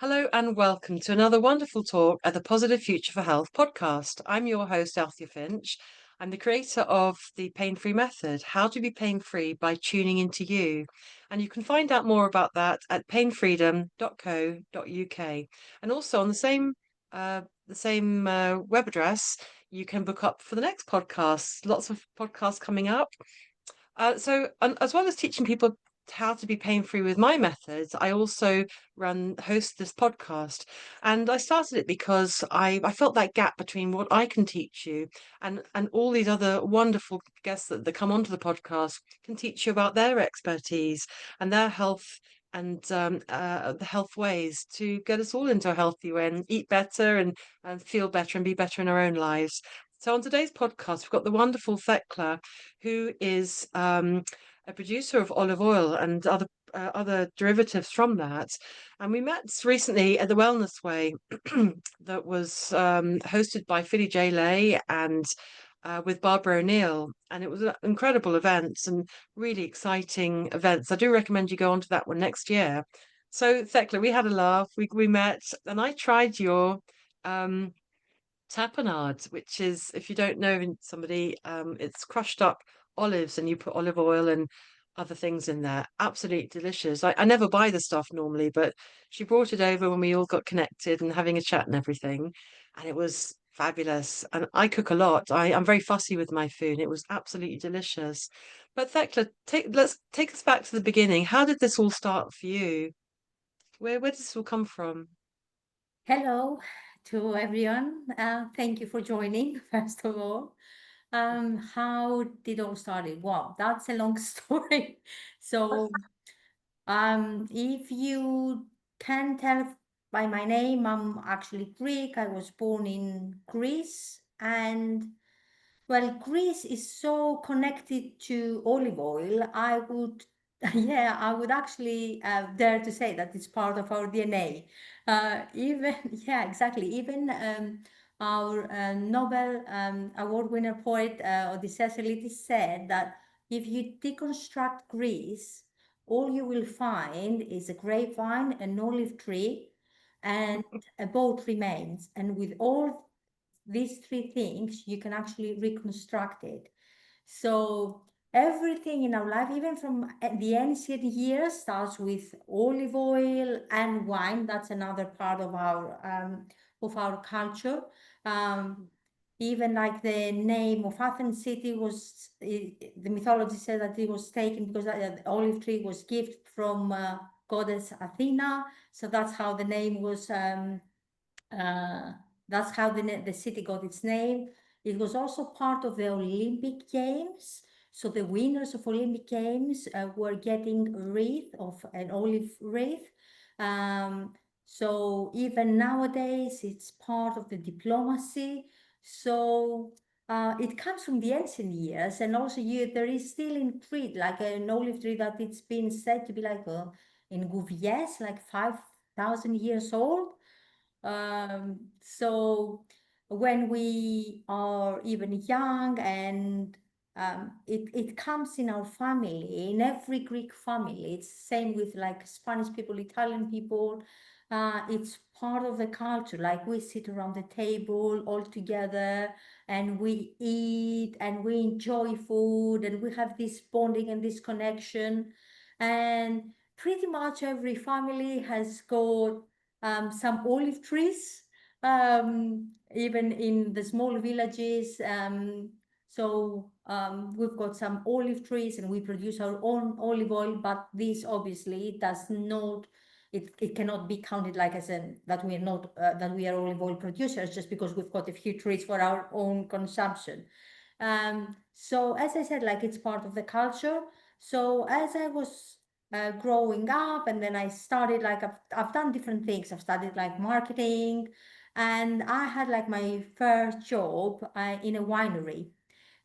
Hello and welcome to another wonderful talk at the Positive Future for Health podcast. I'm your host, Althea Finch. I'm the creator of the Pain-Free Method, How to Be Pain-Free by Tuning Into You. And you can find out more about that at painfreedom.co.uk. And also on the same web address, you can book up for the next podcast. Lots of podcasts coming up. As well as teaching people how to be pain-free with my methods, I also host this podcast. And I started it because I felt that gap between what I can teach you and all these other wonderful guests that come onto the podcast can teach you about their expertise and their health and the health ways to get us all into a healthy way and eat better and feel better and be better in our own lives. So on today's podcast, we've got the wonderful Thekla, who is a producer of olive oil and other derivatives from that. And we met recently at the Wellness Way that was hosted by Philly J. Lay and with Barbara O'Neill. And it was an incredible event and really exciting events. I do recommend you go on to that one next year. So Thekla, we had a laugh. We met and I tried your tapenade, which is, if you don't know somebody, it's crushed up olives and you put olive oil and other things in there. Absolutely delicious. I never buy the stuff normally, but she brought it over when we all got connected and having a chat and everything. And it was fabulous. And I cook a lot. I'm very fussy with my food. It was absolutely delicious. But Thekla, let's take us back to the beginning. How did this all start for you? Where did this all come from? Hello to everyone. Thank you for joining, first of all. How did all started? Wow, that's a long story. So, if you can tell by my name, I'm actually Greek. I was born in Greece, and well, Greece is so connected to olive oil. I would, yeah, I would actually dare to say that it's part of our DNA. Even, yeah, exactly. Even our Nobel Award winner poet Odysseus Elitis said that if you deconstruct Greece, all you will find is a grapevine, an olive tree, and a boat remains. And with all these three things, you can actually reconstruct it. So everything in our life, even from the ancient years, starts with olive oil and wine. That's another part of our culture. Um, Even like the name of Athens city was, the mythology said that it was taken because the olive tree was gift from goddess Athena. So that's how the name was. Uh, that's how the city got its name. It was also part of the Olympic Games. So the winners of Olympic Games were getting a wreath of an olive wreath. Um, so even nowadays, it's part of the diplomacy. So it comes from the ancient years, and also there is still in Crete like an olive tree that it's been said to be like in Gouviers, like 5,000 years old. So when we are even young and it comes in our family, in every Greek family, it's same with like Spanish people, Italian people. It's part of the culture. Like we sit around the table all together and we eat and we enjoy food and we have this bonding and this connection. And pretty much every family has got some olive trees, even in the small villages. We've got some olive trees and we produce our own olive oil, but this obviously does not, it cannot be counted like as that we are not, that we are olive oil producers just because we've got a few trees for our own consumption. So as I said, like it's part of the culture. So as I was growing up, and then I started like I've done different things. I've studied like marketing, and I had like my first job in a winery.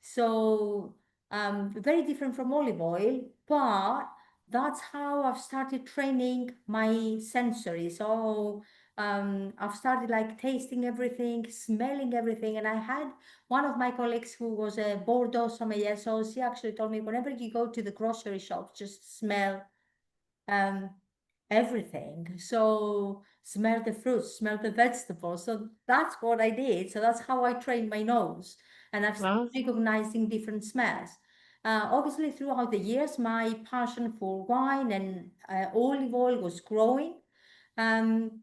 So very different from olive oil, but that's how I've started training my sensory. So I've started like tasting everything, smelling everything, and I had one of my colleagues who was a Bordeaux sommelier. So she actually told me whenever you go to the grocery shop, just smell. Um, everything. So smell the fruits, smell the vegetables. So that's what I did. So that's how I trained my nose, and I've started Well, recognizing different smells. Obviously, throughout the years, my passion for wine and olive oil was growing. Um,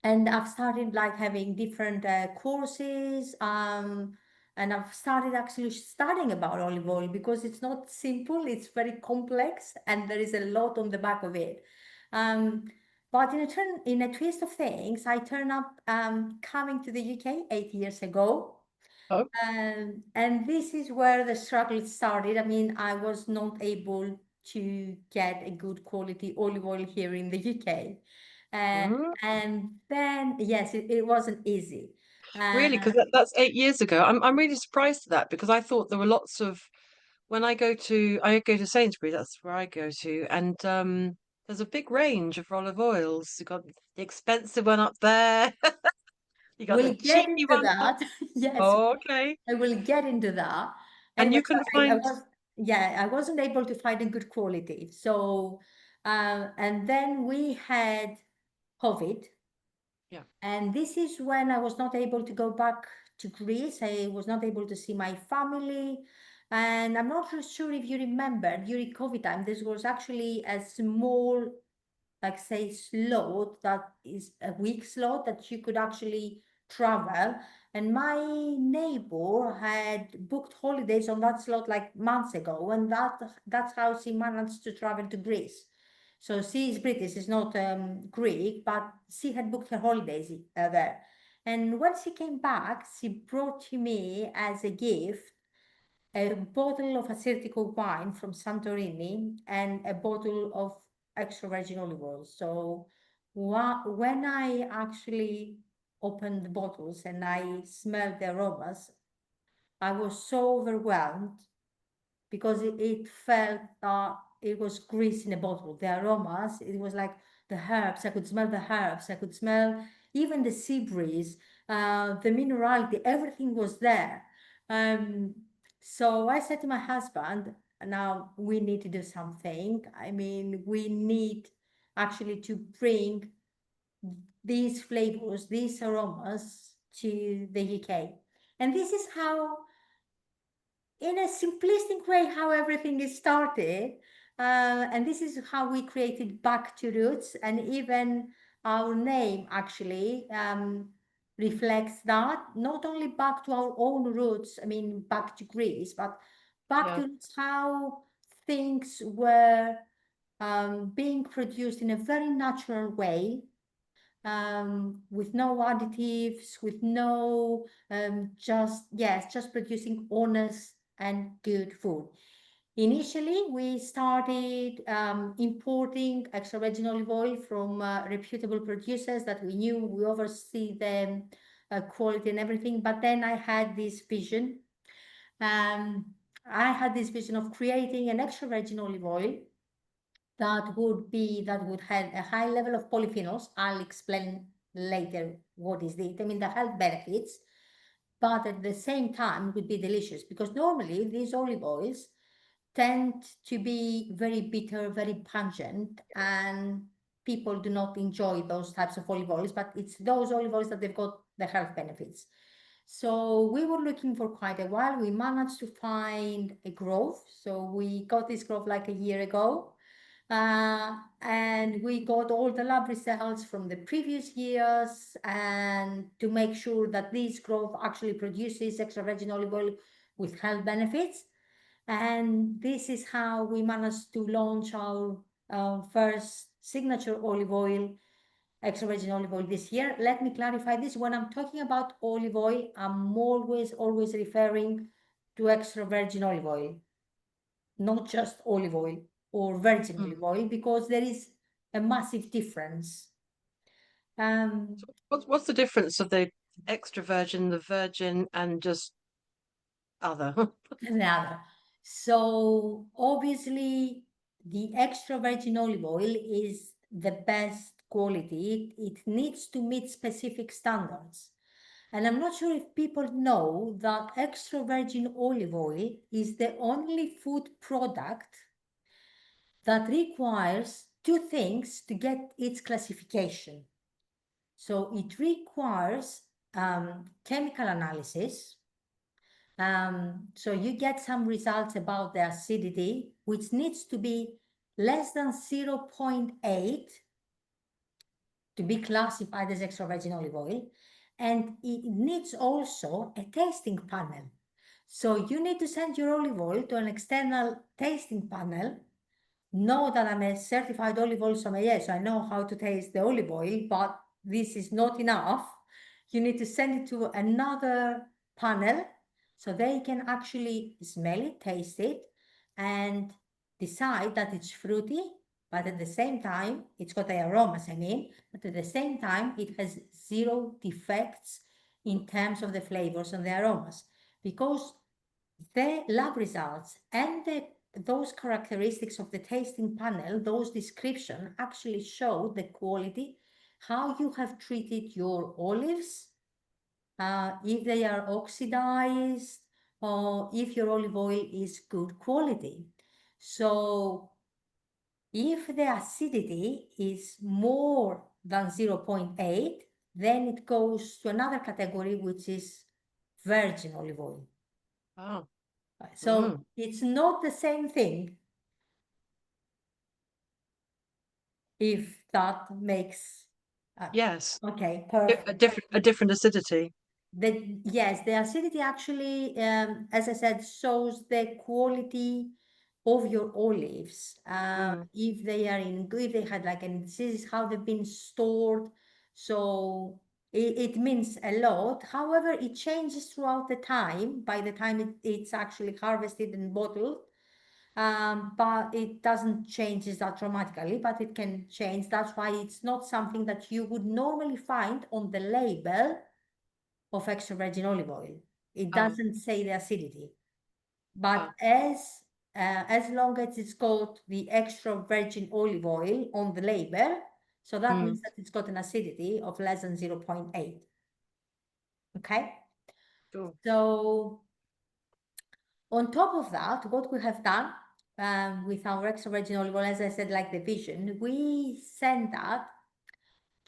and I've started like having different courses. And I've started actually studying about olive oil because it's not simple, it's very complex, and there is a lot on the back of it. Um, but in a twist of things, I turned up coming to the UK 8 years ago. oh, And this is where the struggle started. I mean, I was not able to get a good quality olive oil here in the UK. Uh, mm, and then, yes, it wasn't easy. Uh, really? Because that's 8 years ago. I'm really surprised at that because I thought there were lots of when I go to Sainsbury's, that's where I go to, and there's a big range of olive oils. You got the expensive one up there, you got the we'll get cheapy into one. that. Yes, Oh, okay. I will get into that. And Anyway, you so can I find, was, yeah, I wasn't able to find a good quality. So, and then we had COVID. yeah, And this is when I was not able to go back to Greece. I was not able to see my family. And I'm not really sure if you remember during COVID time, this was actually a small, like say, slot that is a week slot that you could actually travel. And my neighbor had booked holidays on that slot like months ago, and that's how she managed to travel to Greece. So she is British, she's not Greek, but she had booked her holidays there. And when she came back, she brought to me as a gift a bottle of Assyrtiko wine from Santorini and a bottle of extra virgin olive oil. So when I actually opened the bottles and I smelled the aromas, I was so overwhelmed because it felt it was grease in a bottle. The aromas, it was like the herbs. I could smell the herbs. I could smell even the sea breeze, the minerality. Everything was there. Um, so I said to my husband, "Now we need to do something. I mean, we need actually to bring these flavors, these aromas to the UK." And this is how, in a simplistic way, how everything is started. And this is how we created Back to Roots, and even our name actually reflects that. Not only back to our own roots, I mean, back to Greece, but back yeah, to how things were being produced in a very natural way, with no additives, with no just producing honest and good food. Initially, we started importing extra virgin olive oil from reputable producers that we knew, we oversee the quality and everything. But then I had this vision. Um, I had this vision of creating an extra virgin olive oil that would have a high level of polyphenols. I'll explain later what is it. I mean, the health benefits, but at the same time would be delicious, because normally these olive oils tend to be very bitter, very pungent, and people do not enjoy those types of olive oils, but it's those olive oils that they've got the health benefits. So we were looking for quite a while. We managed to find a grove. So we got this grove like a year ago. And we got all the lab results from the previous years, and to make sure that this grove actually produces extra virgin olive oil with health benefits. And this is how we managed to launch our first signature olive oil, extra virgin olive oil, this year. Let me clarify this. When I'm talking about olive oil, I'm always referring to extra virgin olive oil, not just olive oil or virgin olive mm. oil, because there is a massive difference. Um, So what's the difference of the extra virgin, the virgin, and just other? Another. So obviously, the extra virgin olive oil is the best quality. It needs to meet specific standards. And I'm not sure if people know that extra virgin olive oil is the only food product that requires two things to get its classification. So it requires chemical analysis. So you get some results about the acidity, which needs to be less than 0.8 to be classified as extra virgin olive oil. And it needs also a tasting panel. So you need to send your olive oil to an external tasting panel. Know that I'm a certified olive oil sommelier, so I know how to taste the olive oil, but this is not enough. You need to send it to another panel so they can actually smell it, taste it, and decide that it's fruity, but at the same time, it's got the aromas, but at the same time, it has zero defects in terms of the flavors and the aromas. Because the lab results and those characteristics of the tasting panel, those description actually show the quality, how you have treated your olives, if they are oxidized, or if your olive oil is good quality. So if the acidity is more than 0.8, then it goes to another category, which is virgin olive oil. Oh. So it's not the same thing, if that makes Yes. okay, A perfect. different acidity. Yes, the acidity actually, as I said, shows the quality of your olives. If they are if they had like any diseases, how they've been stored. So it means a lot. However, it changes throughout the time. By the time it's actually harvested and bottled, but it doesn't change that dramatically, but it can change. That's why it's not something that you would normally find on the label of extra virgin olive oil. It doesn't say the acidity, but as long as it's got the extra virgin olive oil on the label, so that means that it's got an acidity of less than 0.8. Okay. Cool. So on top of that, what we have done with our extra virgin olive oil, as I said, like the vision, we send that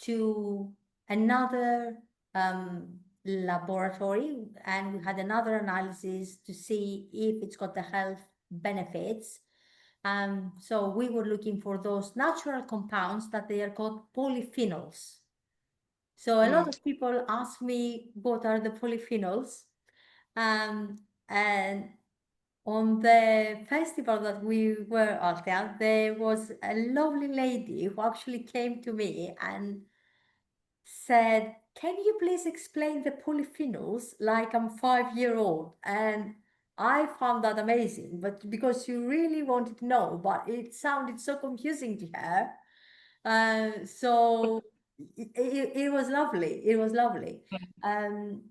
to another laboratory, and we had another analysis to see if it's got the health benefits. So we were looking for those natural compounds that they are called polyphenols. So a lot of people ask me, what are the polyphenols? And on the festival that we were at, there was a lovely lady who actually came to me and said, "Can you please explain the polyphenols like I'm 5 years old?" And I found that amazing, but because she really wanted to know, but it sounded so confusing to her. So it was lovely. It was lovely. Um,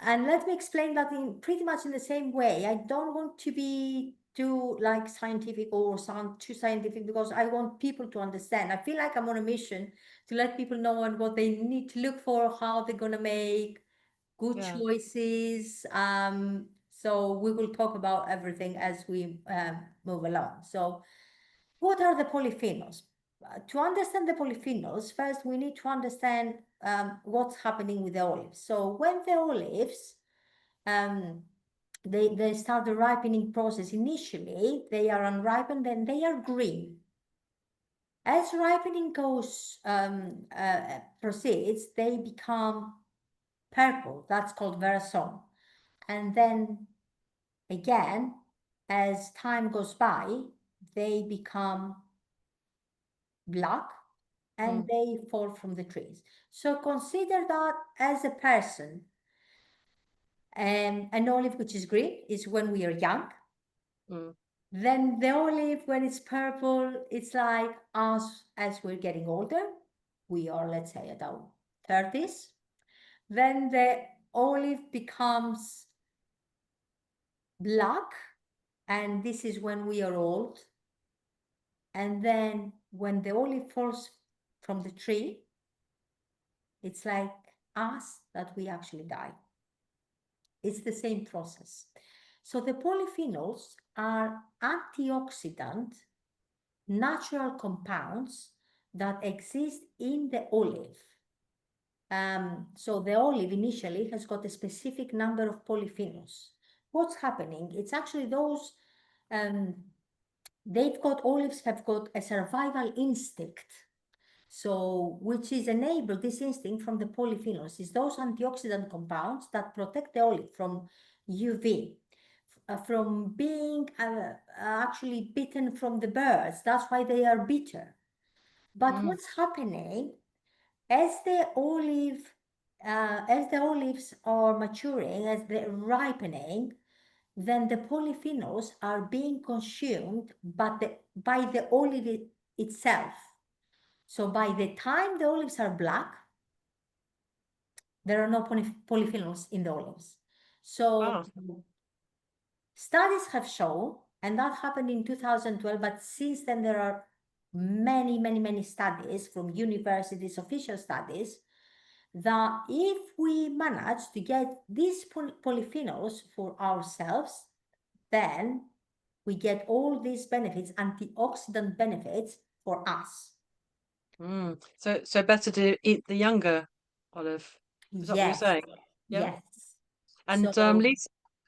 and let me explain that in pretty much in the same way. I don't want to be too like scientific or sound too scientific, because I want people to understand. I feel like I'm on a mission to let people know and what they need to look for, how they're gonna make good choices. So we will talk about everything as we move along. So what are the polyphenols? To understand the polyphenols, first we need to understand what's happening with the olives. So when the olives um, they start the ripening process, initially they are unripened and they are green. As ripening proceeds, they become purple. That's called verson. And then again, as time goes by, they become black and they fall from the trees. So consider that as a person. An olive which is green is when we are young. Then the olive, when it's purple, it's like us as we're getting older. We are, let's say, at our 30s. Then the olive becomes black, and this is when we are old. And then when the olive falls from the tree, it's like us that we actually die. It's the same process. So the polyphenols are antioxidant natural compounds that exist in the olive. So the olive initially has got a specific number of polyphenols. What's happening? It's actually those, olives have got a survival instinct. So, which is enabled, this instinct from the polyphenols, is those antioxidant compounds that protect the olive from UV, from being actually bitten from the birds. That's why they are bitter. But Mm. what's happening as as the olives are maturing, as they're ripening, then the polyphenols are being consumed by the olive itself. So by the time the olives are black, there are no polyphenols in the olives. So Ah. studies have shown, and that happened in 2012, but since then there are many, many, many studies from universities, official studies, that if we manage to get these polyphenols for ourselves, then we get all these benefits, antioxidant benefits for us. So better to eat the younger olive. Is that what you're Yes, saying? Yeah. yes. And So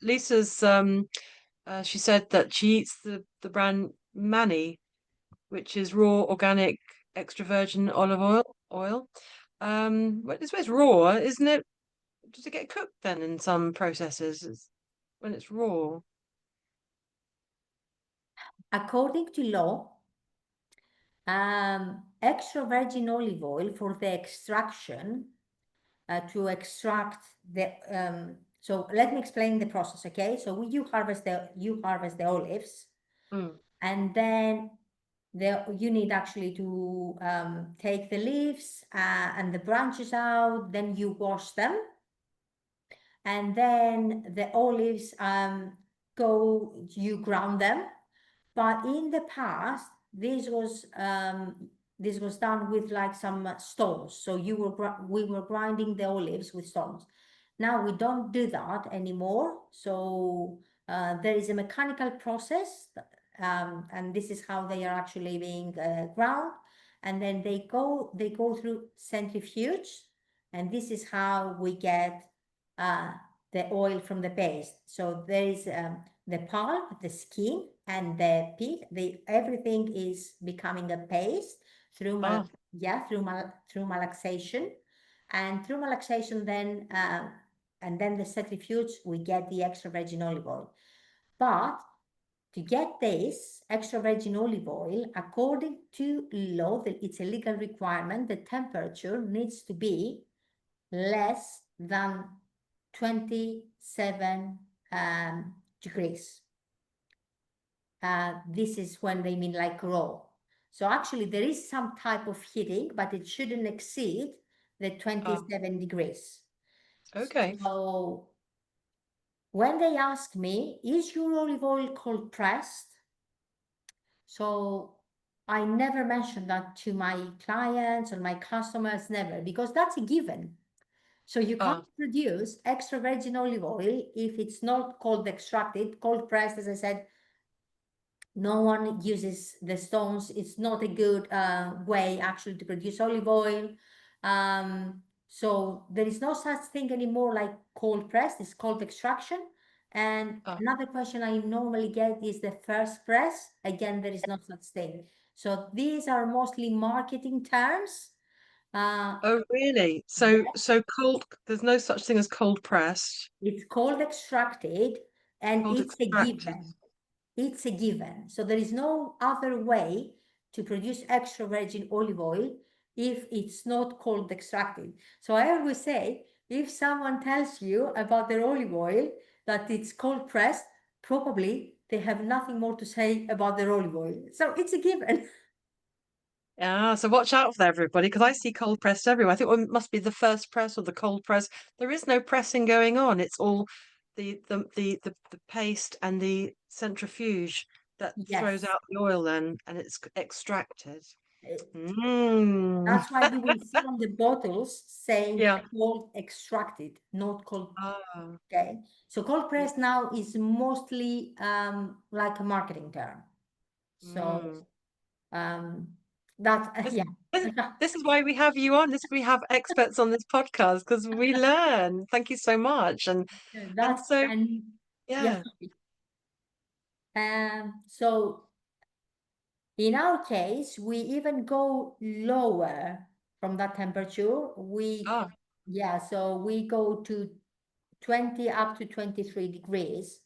Lisa's she said that she eats the brand Manny, which is raw organic extra virgin olive oil. But it's raw, isn't it? Does it get cooked then in some processes when it's raw? according to law, extra virgin olive oil for the extraction, to extract the so let me explain the process, okay? So you harvest the olives, Mm. and then you need actually to take the leaves and the branches out, then you wash them, and then the olives you ground them. But in the past, this was done with like some stones. So we were grinding the olives with stones. Now we don't do that anymore. So there is a mechanical process, and this is how they are actually being ground. And then they go through centrifuge, and this is how we get uh, the oil from the paste. So there is the pulp, the skin, and the pith. Everything is becoming a paste through Ah. through malaxation, and through malaxation, then the centrifuge, we get the extra virgin olive oil. But to get this extra virgin olive oil, according to law, that it's a legal requirement, the temperature needs to be less than 27 degrees. This is when they mean like raw. So actually there is some type of heating, but it shouldn't exceed the Ah. 27 degrees. Okay. So when they ask me, is your olive oil cold pressed? So I never mention that to my clients or my customers, never, because that's a given. So you can't Ah. produce extra virgin olive oil if it's not cold extracted, cold pressed, as I said. No one uses the stones. It's not a good way actually to produce olive oil. So there is no such thing anymore like cold pressed. It's cold extraction. And Ah. another question I normally get is the first press. Again, there is no such thing. So these are mostly marketing terms. Uh, Oh, really? yes, So cold. There's no such thing as cold pressed, it's cold extracted, and cold it's a extracted. given. It's a given. So there is no other way to produce extra virgin olive oil if it's not cold extracted. So I always say, if someone tells you about their olive oil that it's cold pressed, probably they have nothing more to say about their olive oil. So it's a given. Ah, so watch out for everybody because I see cold pressed everywhere. I think it must be the first press or the cold press. There is no pressing going on. It's all the paste and the centrifuge that throws Yes. out the oil then, and it's extracted. Uh, Mm. That's why you will see on the bottles saying Yeah. cold extracted, not cold. Ah. Okay. So cold press now is mostly like a marketing term. So Mm. Um, that This, yeah. this, this is why we have you on. We have experts on this podcast because we learn. Thank you so much. And That's so and yes. yeah. So in our case, we even go lower from that temperature. Ah, Yeah, so we go to 20 up to 23 degrees.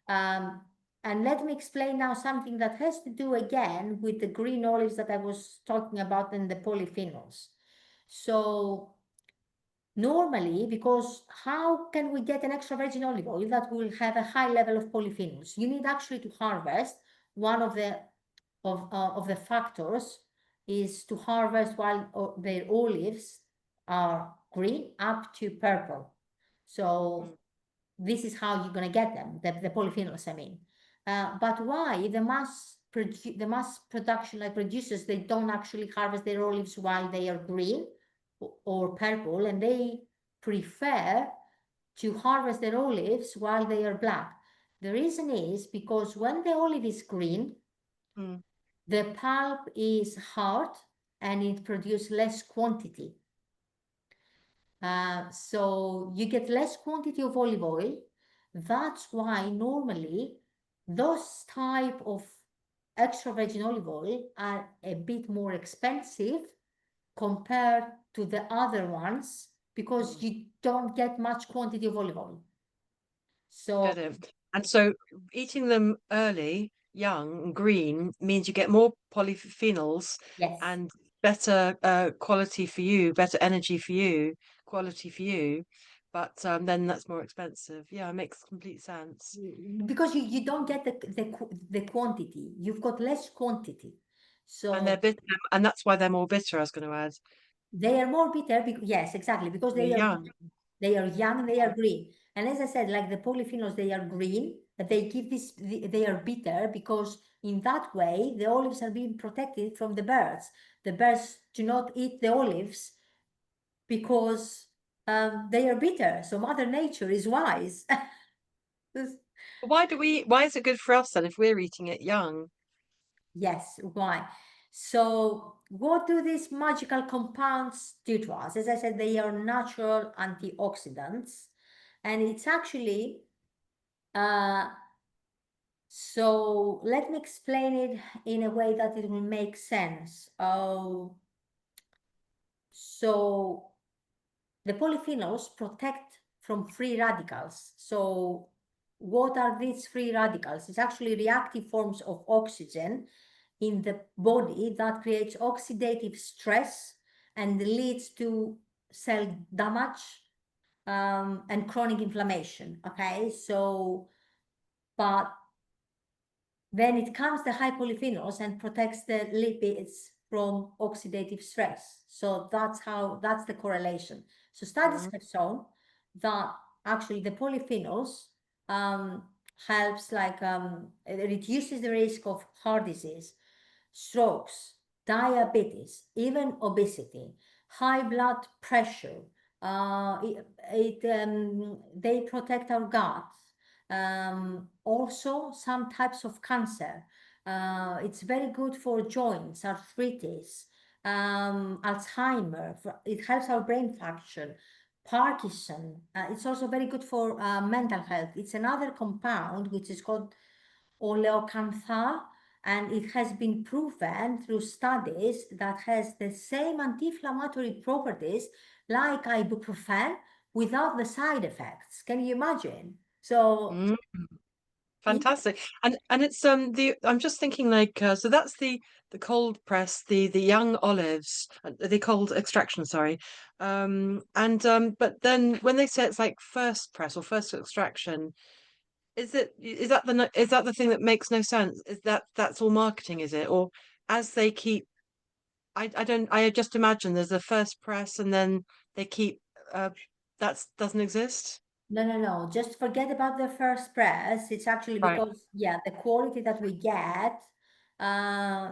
Um, and let me explain now something that has to do again with the green olives that I was talking about and the polyphenols. So normally, because how can we get an extra virgin olive oil that will have a high level of polyphenols? You need actually to harvest. One of the factors is to harvest while their olives are green up to purple. mm, So this is how you're going to get them, the polyphenols, I mean. But why the mass production, like producers, they don't actually harvest their olives while they are green or purple, and they prefer to harvest their olives while they are black. The reason is because when the olive is green, mm, the pulp is hard and it produces less quantity. So you get less quantity of olive oil. That's why normally those type of extra virgin olive oil are a bit more expensive compared to the other ones because mm. you don't get much quantity of olive oil. Get So it. And so eating them early, young, and green means you get more polyphenols yes. and better quality for you, better energy for you, quality for you. But then that's more expensive. Yeah, it makes complete sense. Because you don't get the quantity. You've got less quantity. And they're So bitter, and that's why they're more bitter, I was going to add. they are more bitter because, yes, exactly, because They're they are young. green. They are young, they are green. And as I said, like the polyphenols, they are green, but they give this, they are bitter because in that way, the olives are being protected from the birds. The birds do not eat the olives because they are bitter. So Mother Nature is wise. Why is it good for us then if we're eating it young? Yes, why? So, what do these magical compounds do to us? As I said, they are natural antioxidants, and it's actually uh, so let me explain it in a way that it will make sense. So the polyphenols protect from free radicals. So what are these free radicals? It's actually reactive forms of oxygen in the body that creates oxidative stress and leads to cell damage and chronic inflammation. Okay, so but then it comes the high polyphenols and protects the lipids from oxidative stress. So that's the correlation. So studies Mm. have shown that actually the polyphenols um, helps it reduces the risk of heart disease, strokes, diabetes, even obesity, high blood pressure. They protect our gut. Also, some types of cancer. It's very good for joints, arthritis, Alzheimer. It helps our brain function. Parkinson. It's also very good for mental health. It's another compound which is called oleocanthal, and it has been proven through studies that has the same anti-inflammatory properties like ibuprofen without the side effects. Can you imagine? So Mm. it, Fantastic. And it's the I'm just thinking like so that's the cold press, the young olives, the cold extraction, sorry. And but then when they say it's like first press or first extraction, is that the thing that makes no sense? Is that's all marketing, is it? Or as they keep I don't I just imagine there's a first press and then they keep that doesn't exist. no, no, no, just forget about the first press. It's actually Right. because, yeah, the quality that we get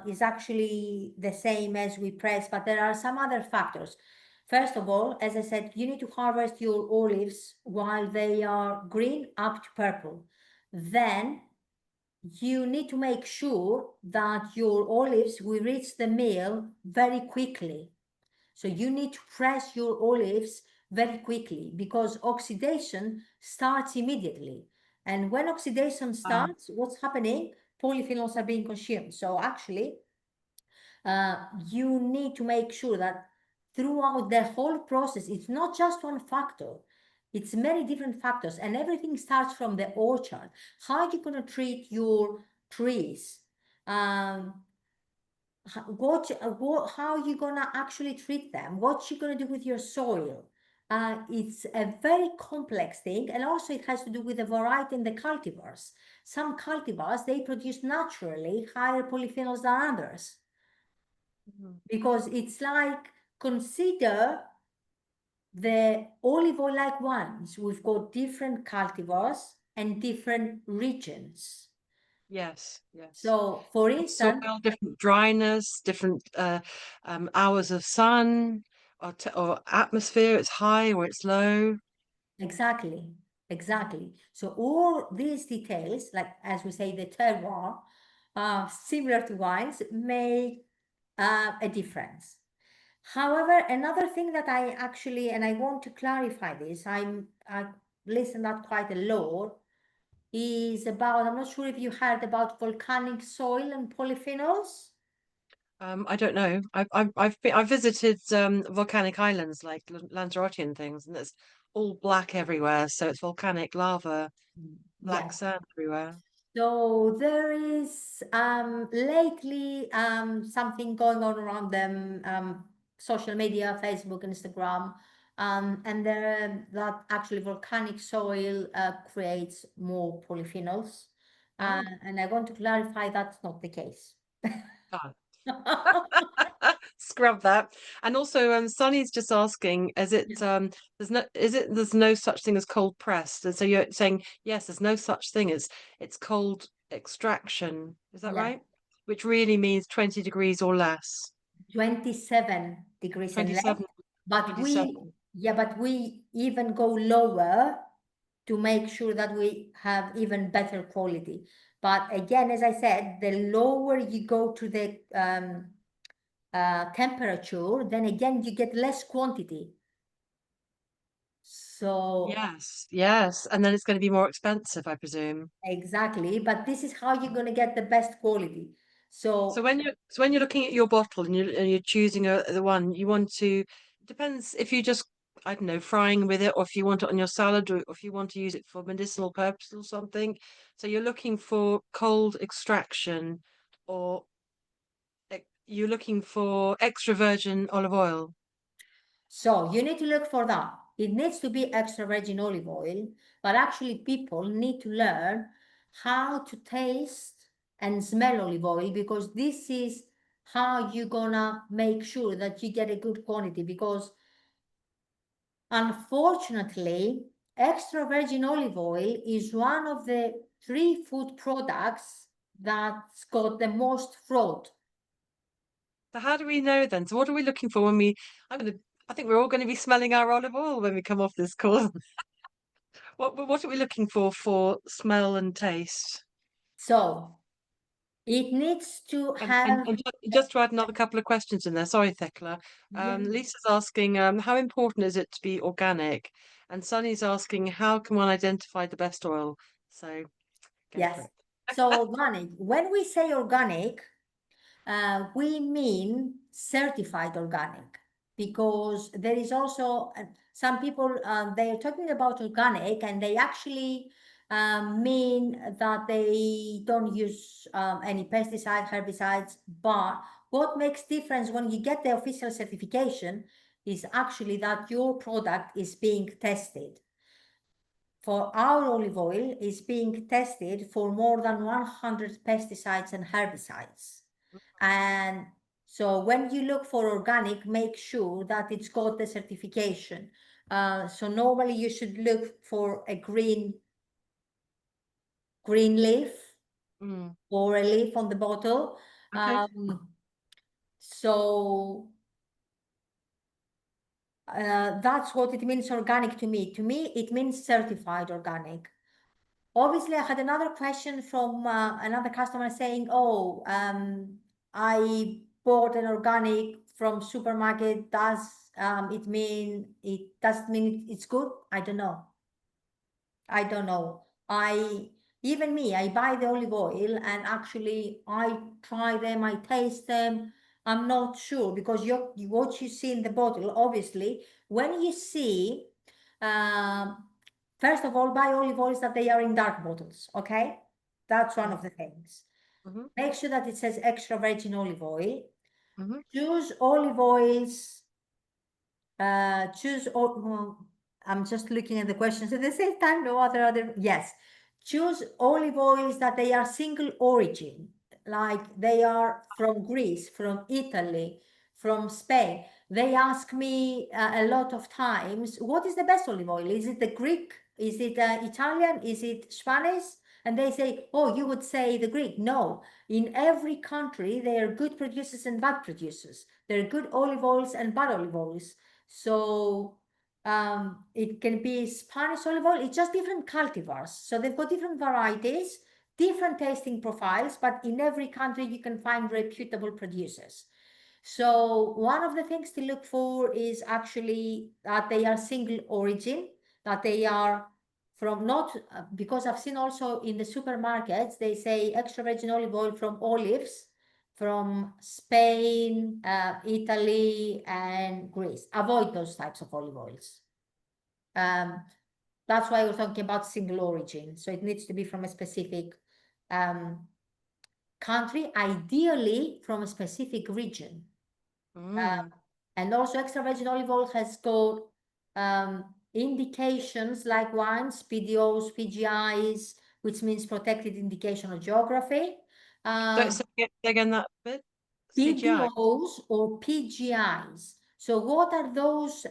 is actually the same as we press, but there are some other factors. First of all, as I said, you need to harvest your olives while they are green up to purple. Then you need to make sure that your olives will reach the mill very quickly. So you need to press your olives very quickly because oxidation starts immediately. And when oxidation starts, what's happening? Polyphenols are being consumed. So actually, you need to make sure that throughout the whole process, it's not just one factor. It's many different factors, and everything starts from the orchard. How are you going to treat your trees? Um, how are you gonna actually treat them? What you gonna do with your soil? It's a very complex thing, and also it has to do with the variety in the cultivars. Some cultivars they produce naturally higher polyphenols than others Mhm. because it's like consider the olive oil like ones. We've got different cultivars and different regions. Yes, yes. So, for Different soil, instance, different dryness, different hours of sun or atmosphere. It's high or it's low. exactly, exactly. So all these details, like as we say, the terroir, similar to wines, make a difference. However, another thing that I actually, and I want to clarify this, I listen that quite a lot, is about, I'm not sure if you heard about volcanic soil and polyphenols. I don't know. I've visited volcanic islands like Lanzarote and things, and it's all black everywhere. So it's volcanic lava, black Yes. sand everywhere. So there is lately something going on around them, social media, Facebook, Instagram, and there that actually volcanic soil creates more polyphenols. Oh, And I want to clarify that's not the case. God. Scrub that. And also, Sunny's just asking, is Yeah. it there's no such thing as cold pressed? And so you're saying yes, there's no such thing as it's cold extraction. Is that Yeah, right? Which really means 20 degrees or less. 27 degrees and less. 27, But we, 27. yeah, but we even go lower to make sure that we have even better quality. But again, as I said, the lower you go to the temperature, then again you get less quantity. So Yes, yes. And then it's going to be more expensive, I presume. exactly, but this is how you're going to get the best quality. So So when you're looking at your bottle and you're choosing the one you want to, it depends if you just I don't know frying with it or if you want it on your salad or if you want to use it for medicinal purposes or something. So you're looking for cold extraction or you're looking for extra virgin olive oil. So you need to look for that. It needs to be extra virgin olive oil, but actually people need to learn how to taste and smell olive oil because this is how you're gonna make sure that you get a good quantity because unfortunately, extra virgin olive oil is one of the three food products that's got the most fraud. So how do we know then? So what are we looking for when we? I'm gonna. I think we're all going to be smelling our olive oil when we come off this call. What are we looking for smell and taste? So it needs to have, And just to add another couple of questions in there, sorry, Thekla. yeah, Lisa's asking, how important is it to be organic? And Sunny's asking, how can one identify the best oil? So go for yes. it. So organic, when we say organic, we mean certified organic because there is also some people they're talking about organic and they actually mean that they don't use any pesticide herbicides, but what makes difference when you get the official certification is actually that your product is being tested. For our olive oil is being tested for more than 100 pesticides and herbicides. And so when you look for organic, make sure that it's got the certification. So normally you should look for a green leaf Mm, or a leaf on the bottle. okay. Um, so that's what it means organic to me. To me, it means certified organic. Obviously, I had another question from another customer saying, "Oh, I bought an organic from supermarket. Does it mean it's good? I don't know. I don't know. Even me, I buy the olive oil and actually I try them, I taste them. I'm not sure because what you see in the bottle, obviously, when you see, um, first of all, buy olive oils that they are in dark bottles, okay? That's one of the things. Mm-hmm. Make sure that it says extra virgin olive oil. Mm-hmm. Choose olive oils choose well, I'm just looking at the questions at the same time. No other yes. Choose olive oils that they are single origin, like they are from Greece, from Italy, from Spain. They ask me a lot of times, what is the best olive oil? Is it the Greek? Is it Italian? Is it Spanish? And they say, oh, you would say the Greek. No, in every country, there are good producers and bad producers. There are good olive oils and bad olive oils. So it can be Spanish olive oil. It's just different cultivars. So they've got different varieties, different tasting profiles, but in every country you can find reputable producers. So one of the things to look for is actually that they are single origin, that they are from not, because I've seen also in the supermarkets, they say extra virgin olive oil from olives from Spain, Italy, and Greece. Avoid those types of olive oils. That's why we're talking about single origin. So it needs to be from a specific country, ideally from a specific region. And also extra virgin olive oil has got indications like wines, PDOs, PGIs, which means protected indication of geography. Don't say again that bit. CGI. PDOs or PGIs. So what are those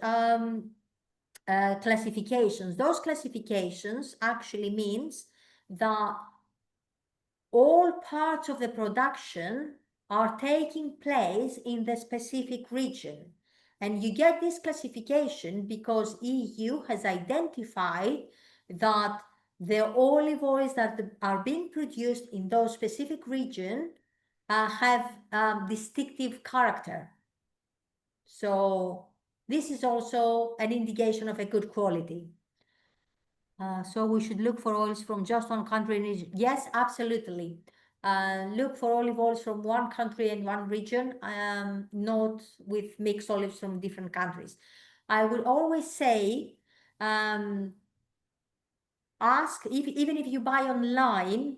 classifications? Those classifications actually means that all parts of the production are taking place in the specific region. And you get this classification because EU has identified that the olive oils that are being produced in those specific region have distinctive character. So this is also an indication of a good quality. So we should look for oils from just one country and region. Yes, absolutely. Look for olive oils from one country and one region, not with mixed olives from different countries. I would always say, ask, even if you buy online,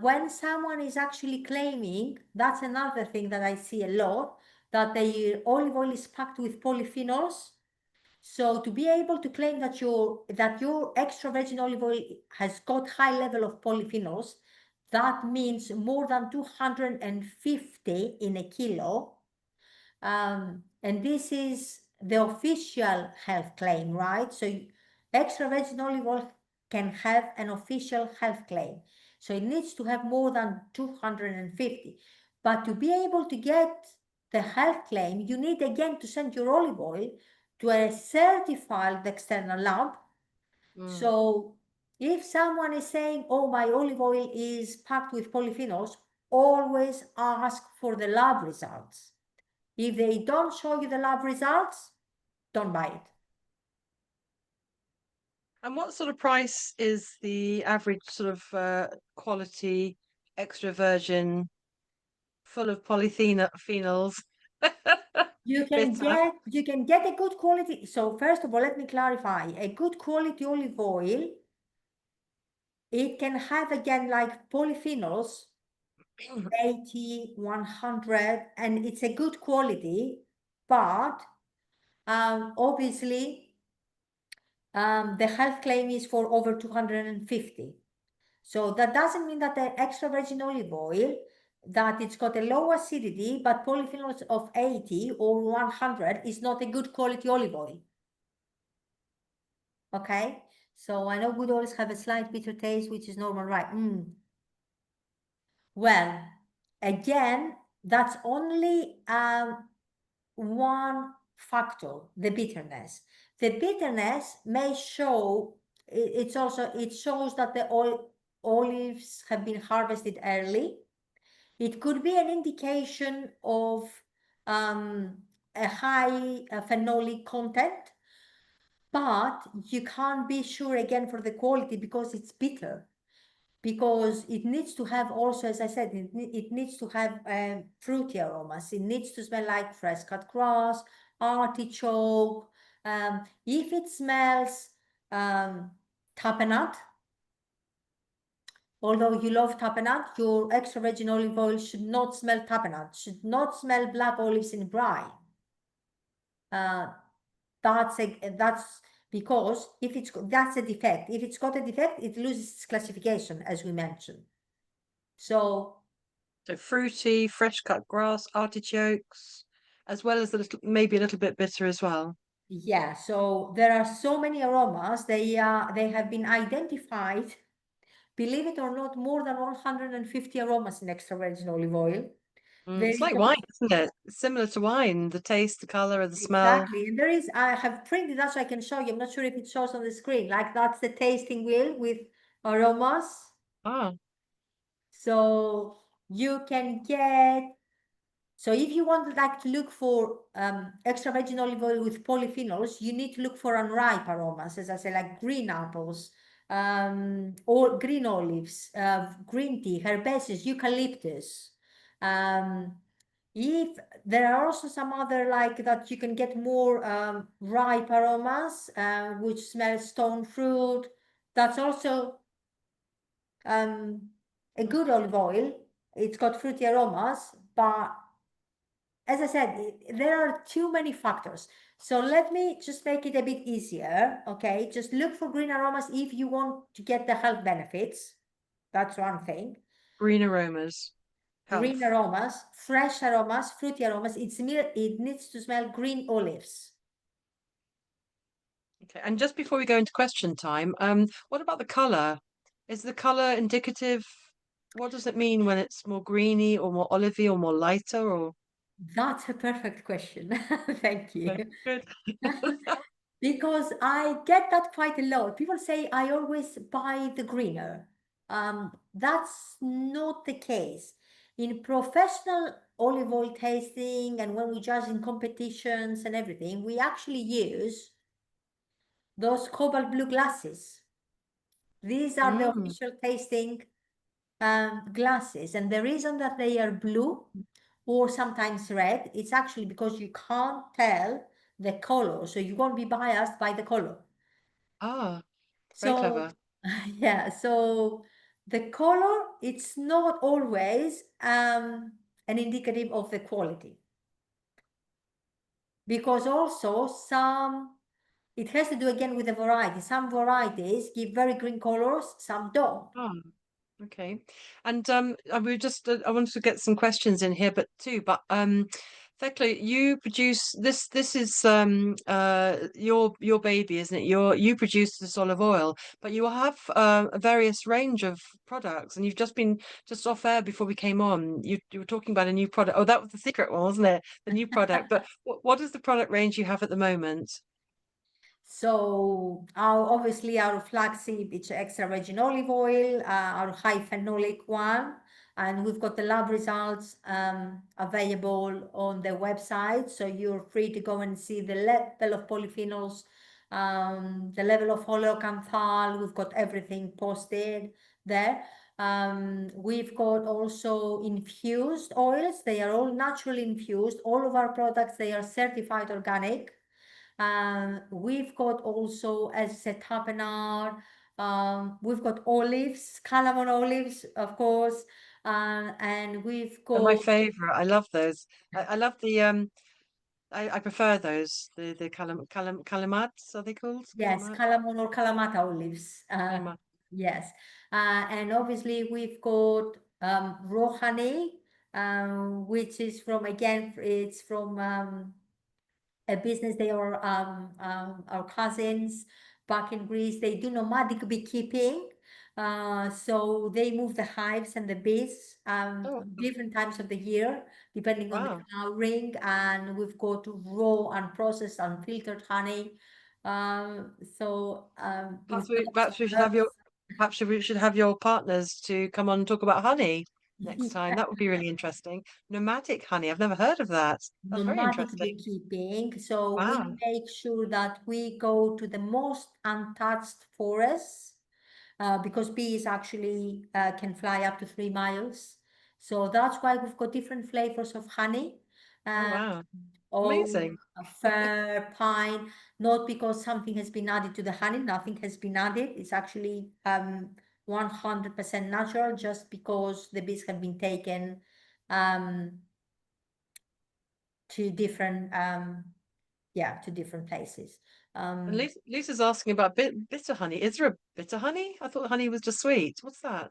when someone is actually claiming, that's another thing that I see a lot, that the olive oil is packed with polyphenols. So to be able to claim that your extra virgin olive oil has got high level of polyphenols, that means more than 250 in a kilo. And this is the official health claim, right? So extra virgin olive oil can have an official health claim. So it needs to have more than 250. But to be able to get the health claim, you need again to send your olive oil to a certified external lab. So if someone is saying, oh, my olive oil is packed with polyphenols, always ask for the lab results. If they don't show you the lab results, don't buy it. And what sort of price is the average sort of quality extra virgin full of polyphenols? You can get a good quality. So first of all, let me clarify. A good quality olive oil, it can have again like polyphenols, 80, 100, and it's a good quality, but obviously the health claim is for over 250. So that doesn't mean that the extra virgin olive oil, that it's got a low acidity, but polyphenols of 80 or 100 is not a good quality olive oil. Okay? So I know good oils have a slight bitter taste, which is normal, right? Well, again, that's only one factor, the bitterness. The bitterness may show, it shows that the oil, olives have been harvested early. It could be an indication of a high phenolic content, but you can't be sure again for the quality because it's bitter. Because it needs to have also, as I said, it needs to have fruity aromas. It needs to smell like fresh cut grass, artichoke. If it smells tapenade, although you love tapenade, your extra virgin olive oil should not smell tapenade, should not smell black olives in brine. That's because if it's that's a defect. If it's got a defect, it loses its classification, as we mentioned. So fruity, fresh cut grass, artichokes, as well as maybe a little bit bitter as well. yeah, so there are so many aromas. They have been identified, believe it or not, more than 150 aromas in extra virgin olive oil. There It's is like wine, isn't it? It's similar to wine, the taste, the color, the smell. exactly, and there is, I have printed that so I can show you. I'm not sure if it shows on the screen. Like that's the tasting wheel with aromas. Ah, So you can get. So if you want like to look for extra virgin olive oil with polyphenols, you need to look for unripe aromas, as I say, like green apples, or green olives, green tea, herbaceous, eucalyptus. Um, if there are also some other like that, you can get more ripe aromas, which smell stone fruit. That's also a good olive oil. It's got fruity aromas, but as I said, there are too many factors. So let me just make it a bit easier. Okay, just look for green aromas if you want to get the health benefits. That's one thing. green aromas, Green health. aromas, fresh aromas, fruity aromas. It needs to smell green olives. Okay, and just before we go into question time, what about the color? Is the color indicative? What does it mean when it's more greeny or more olivey or more lighter or That's a perfect question. Thank you. okay, good. Because I get that quite a lot. People say I always buy the greener. That's not the case. In professional olive oil tasting and when we judge in competitions and everything, we actually use those cobalt blue glasses. These are the Mm. official tasting glasses. And the reason that they are blue or sometimes red, it's actually because you can't tell the color. So you won't be biased by the color. Ah, very So clever. yeah, so the color, it's not always an indicative of the quality. Because also it has to do again with the variety. Some varieties give very green colors, some don't. Oh, okay. And we just I wanted to get some questions in here, but Thekla, you produce this. This is your baby, isn't it? You produce this olive oil, but you have a various range of products, and you've just been just off air before we came on. You were talking about a new product. Oh, that was the secret one, wasn't it? The new product. But what is the product range you have at the moment? So obviously our flagship is extra virgin olive oil, our high phenolic one, and we've got the lab results available on the website. So you're free to go and see the level of polyphenols, the level of oleocanthal. We've got everything posted there. We've got also infused oils. They are all naturally infused. All of our products, they are certified organic. We've got also, as I said, tapenade. We've got olives, calaman olives, of course, and we've They're my got, favorite. I love those. I love the. I prefer those. The calamats, are they called? yes, Calamat? calaman or kalamata olives. Calamat. Yes, and obviously we've got raw honey, which is from, again, it's from a business. They are our cousins back in Greece. They do nomadic beekeeping. So they move the hives and the bees Oh, different times of the year, depending on the wow. flowering. And we've got raw, unprocessed, unfiltered honey. So in Perhaps terms of we should have your herbs. Perhaps we should have your partners to come on and talk about honey next time. Yeah. That would be really interesting. Nomadic honey. I've never heard of that. That's very Nomadic interesting. beekeeping. So we Wow. make sure that we go to the most untouched forests because bees actually can fly up to 3 miles. So that's why we've got different flavors of honey. Oh, Uh, wow. Oak, Amazing. fir, pine, not because something has been added to the honey, nothing has been added. It's actually 100% natural just because the bees have been taken um, to different to different places. And Um, Lisa's asking about bitter honey. Is there a bitter honey? I thought honey was just sweet. What's that?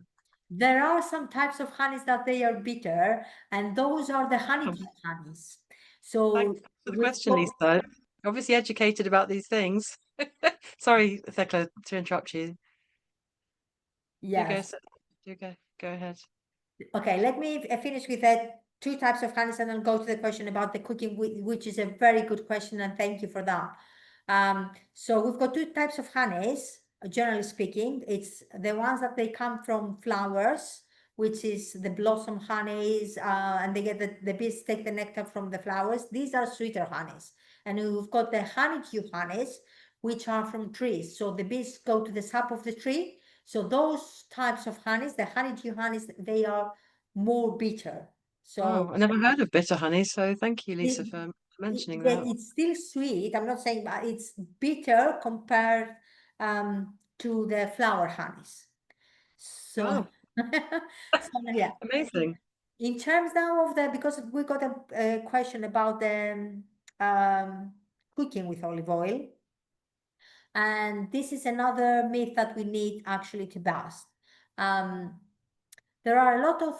there are some types of honeys that they are bitter, and those are the Oh, honeydew honeys. thanks So for the we've question, got, Lisa. You're obviously educated about these things. Sorry, Thekla, to interrupt you. Do go, yes. do go ahead. Okay, let me finish with the two types of honeys and then go to the question about the cooking, which is a very good question, and thank you for that. So we've got two types of honeys, generally speaking. It's the ones that they come from flowers, which is the blossom honeys, and they get the bees take the nectar from the flowers. These are sweeter honeys. And we've got the honeydew honeys, which are from trees. So the bees go to the sap of the tree. So those types of honeys, the honeydew honeys, they are more bitter. Oh, So I never heard of bitter honey, so thank you, Lisa, it, for mentioning yeah, that. it's still sweet. I'm not saying, but it's bitter compared to the flower honeys. So, Wow, so yeah. amazing. In terms now of the, because we got a question about the cooking with olive oil, and this is another myth that we need actually to bust. Um, there are a lot of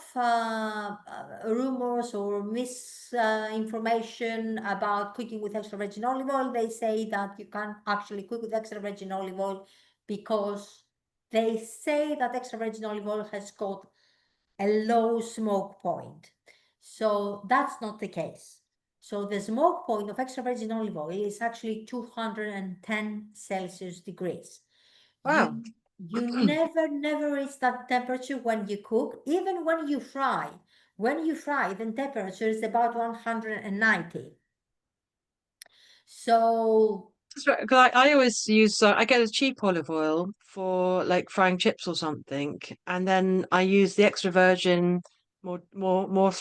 rumors or misinformation about cooking with extra virgin olive oil. They say that you can't actually cook with extra virgin olive oil because they say that extra virgin olive oil has got a low smoke point. So that's not the case. So the smoke point of extra virgin olive oil is actually 210 Celsius degrees. Wow. You never reach that temperature when you cook, even when you fry. When you fry, the temperature is about 190. So That's right, 'cause I always use I get a cheap olive oil for like frying chips or something, and then I use the extra virgin more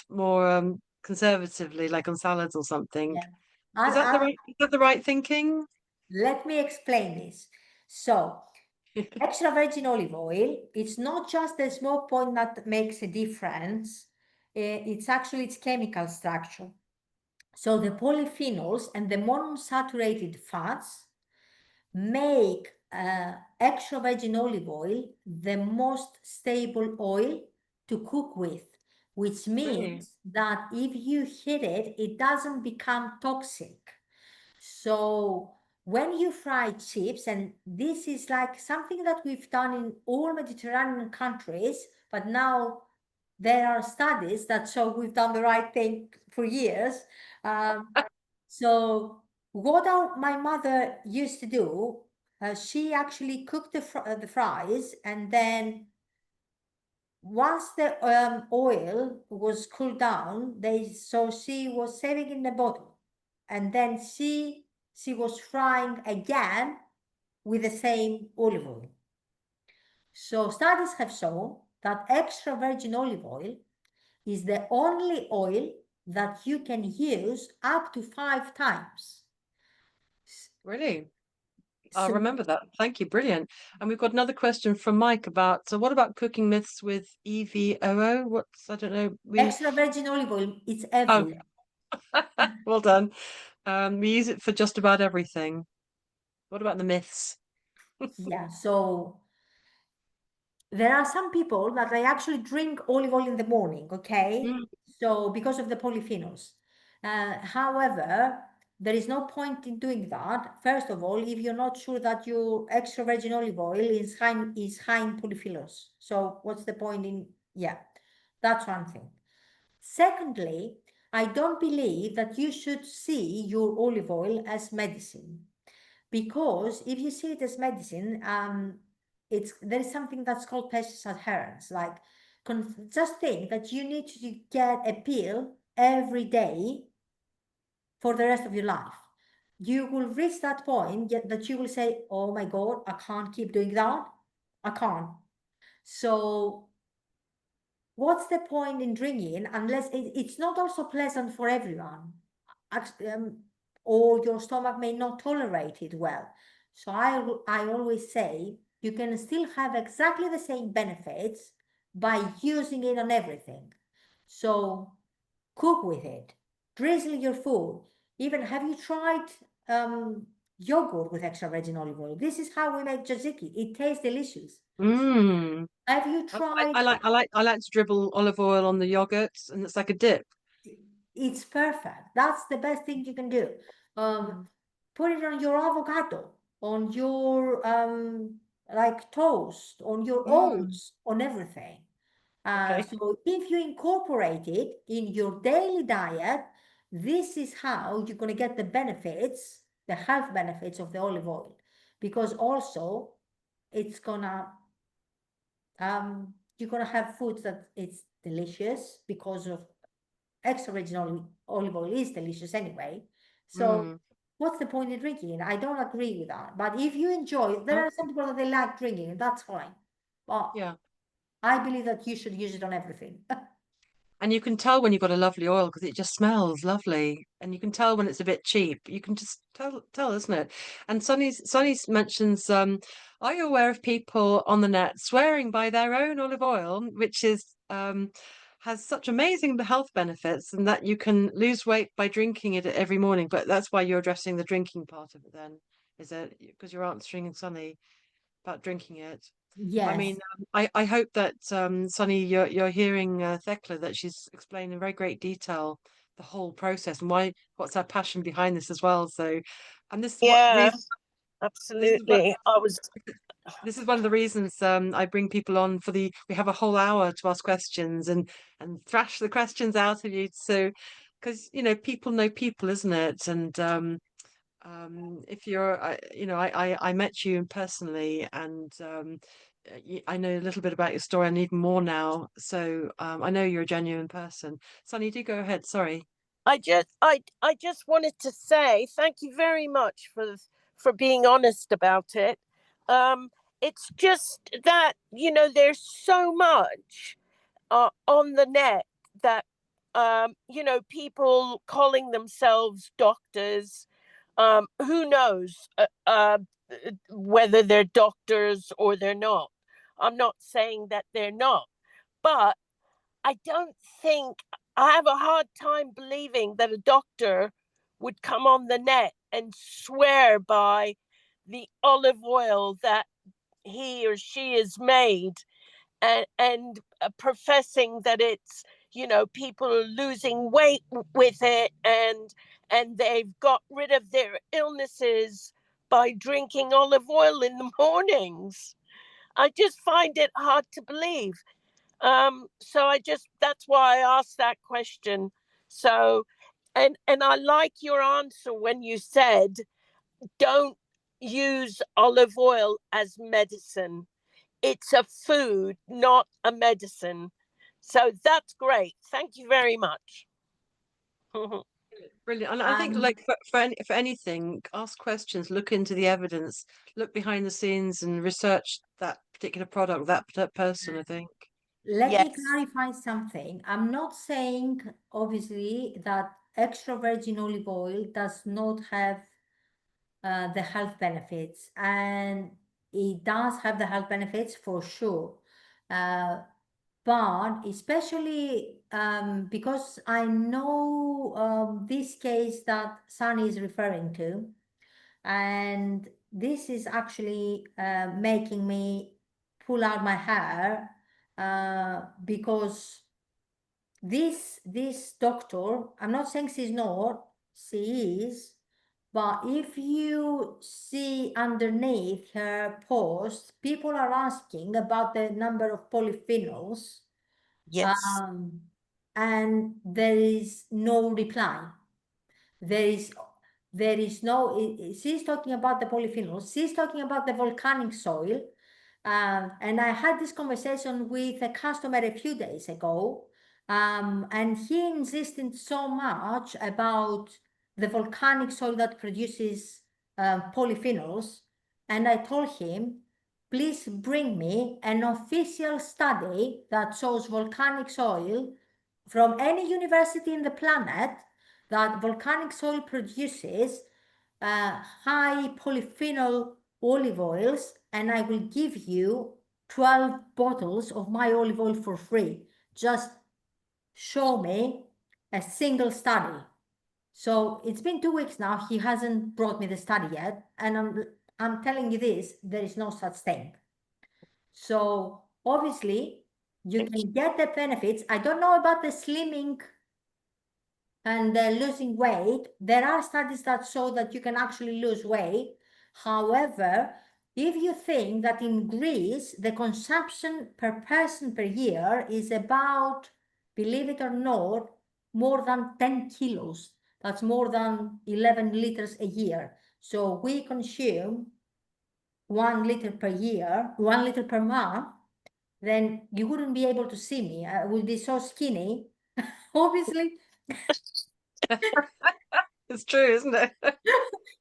conservatively, like on salads or something. yeah, Is that the right thinking? let me explain this. So extra virgin olive oil, it's not just the smoke point that makes a difference. It's actually its chemical structure. So the polyphenols and the monounsaturated fats make extra virgin olive oil the most stable oil to cook with, which Really? means that if you heat it, it doesn't become toxic. So when you fry chips, and this is like something that we've done in all Mediterranean countries, but now there are studies that show we've done the right thing for years. Um, so what my mother used to do, she actually cooked the fries, and then once the oil was cooled down, so she was saving in the bottle, and then she was frying again with the same olive oil. So studies have shown that extra virgin olive oil is the only oil that you can use up to 5 times. Really? I'll So remember that. Thank you. Brilliant. And we've got another question from Mike about, so what about cooking myths with EVOO? What's, I don't know, extra virgin olive oil, it's oh, everywhere. well done. We use it for just about everything. What about the myths? Yeah, so there are some people that they actually drink olive oil in the morning, okay? Mm, So because of the polyphenols. However, there is no point in doing that. First of all, if you're not sure that your extra virgin olive oil is high in polyphenols. So what's the point in, yeah, that's one thing. Secondly, I don't believe that you should see your olive oil as medicine, because if you see it as medicine, there is something that's called pesticide adherence. Like, just think that you need to get a pill every day for the rest of your life. You will reach that point that you will say, oh my God, I can't keep doing that. I can't. So what's the point in drinking unless it's not also pleasant for everyone? Or your stomach may not tolerate it well. So I always say you can still have exactly the same benefits by using it on everything. So cook with it, drizzle your food. Even have you tried yogurt with extra virgin olive oil? This is how we make tzatziki. It tastes delicious. Mm. Have you I, tried? I like to dribble olive oil on the yogurt, and it's like a dip. It's perfect. That's the best thing you can do. Mm. Put it on your avocado, on your like toast, on your Mm. oats, on everything. Okay. So if you incorporate it in your daily diet, this is how you're going to get the benefits, the health benefits of the olive oil, because also it's gonna you're gonna have foods that it's delicious because of extra virgin olive oil is delicious anyway. So Mm. what's the point in drinking it? I don't agree with that. But if you enjoy, there are some Okay. people that they like drinking it, that's fine. But Yeah. I believe that you should use it on everything. And you can tell when you've got a lovely oil because it just smells lovely. And you can tell when it's a bit cheap. You can just tell, isn't it? And Sonny's mentions, are you aware of people on the net swearing by their own olive oil, which is has such amazing health benefits and that you can lose weight by drinking it every morning. But that's why you're addressing the drinking part of it then, is it? Because you're answering Sonny about drinking it. I Yes. mean, I hope that Sonny, you're hearing Thekla that she's explained in very great detail the whole process and what's her passion behind this as well. So, and Yeah, this is what absolutely. I was, this is one of the reasons I bring people on for we have a whole hour to ask questions and thrash the questions out of you. So, because people know people, isn't it? And if you're I met you personally and I know a little bit about your story and even more now, so I know you're a genuine person. Sonny, do go ahead, sorry. I just wanted to say thank you very much for being honest about it. Um, it's just that there's so much on the net that people calling themselves doctors. Who knows whether they're doctors or they're not. I'm not saying that they're not, but I don't think I have a hard time believing that a doctor would come on the net and swear by the olive oil that he or she has made and professing that it's people are losing weight with it and they've got rid of their illnesses by drinking olive oil in the mornings. I just find it hard to believe. So that's why I asked that question. So and I like your answer when you said don't use olive oil as medicine. It's a food, not a medicine. So that's great. Thank you very much. Brilliant. And I think Um, like for anything, ask questions, look into the evidence, look behind the scenes and research that particular product, that person, I think. Let me Yes. clarify something. I'm not saying, obviously, that extra virgin olive oil does not have the health benefits, and it does have the health benefits for sure. Uh, but especially because I know this case that Sunny is referring to, and this is actually making me pull out my hair because this doctor, I'm not saying she's not, she is, but if you see underneath her post, people are asking about the number of polyphenols, Yes. um, and there is no reply. There is she's talking about the polyphenols. She's talking about the volcanic soil. And I had this conversation with a customer a few days ago, and he insisted so much about the volcanic soil that produces polyphenols. And I told him, please bring me an official study that shows volcanic soil from any university in the planet that volcanic soil produces high polyphenol olive oils, and I will give you 12 bottles of my olive oil for free. Just show me a single study. So it's been 2 weeks now. He hasn't brought me the study yet. And I'm telling you this, there is no such thing. So obviously you can get the benefits. I don't know about the slimming and losing weight. There are studies that show that you can actually lose weight. However, if you think that in Greece, the consumption per person per year is about, believe it or not, more than 10 kilos. That's more than 11 liters a year. So we consume 1 liter per year, 1 liter per month, then you wouldn't be able to see me. I would be so skinny. Obviously, It's true, isn't it?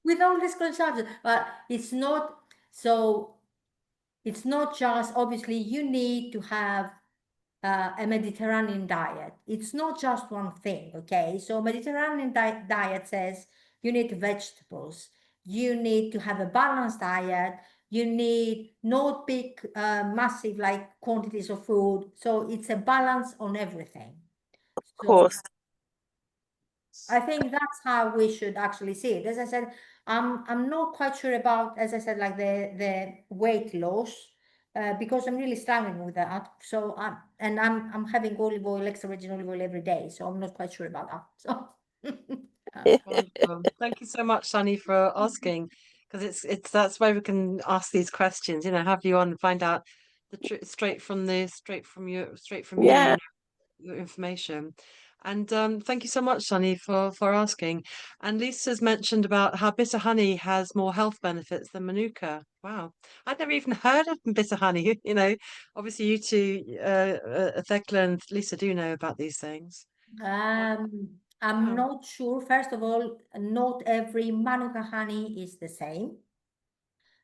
with all this consumption, but it's not so. It's not just, obviously you need to have a Mediterranean diet. It's not just one thing, okay? So Mediterranean diet says you need vegetables, you need to have a balanced diet, you need not big, massive like quantities of food. So it's a balance on everything. Of course. I think that's how we should actually see it. As I said, I'm not quite sure about, as I said, like the weight loss, because I'm really struggling with that. So I'm having olive oil, extra virgin olive oil every day. So I'm not quite sure about that. So Wonderful. Thank you so much, Sunny, for asking, because it's that's why we can ask these questions. Have you on and find out the truth straight from you, Yeah. your information. And thank you so much, Sunny, for asking. And Lisa's mentioned about how bitter honey has more health benefits than Manuka. Wow, I'd never even heard of bitter honey. Obviously you two, Thekla and Lisa, do know about these things. I'm Wow. not sure. First of all, not every Manuka honey is the same.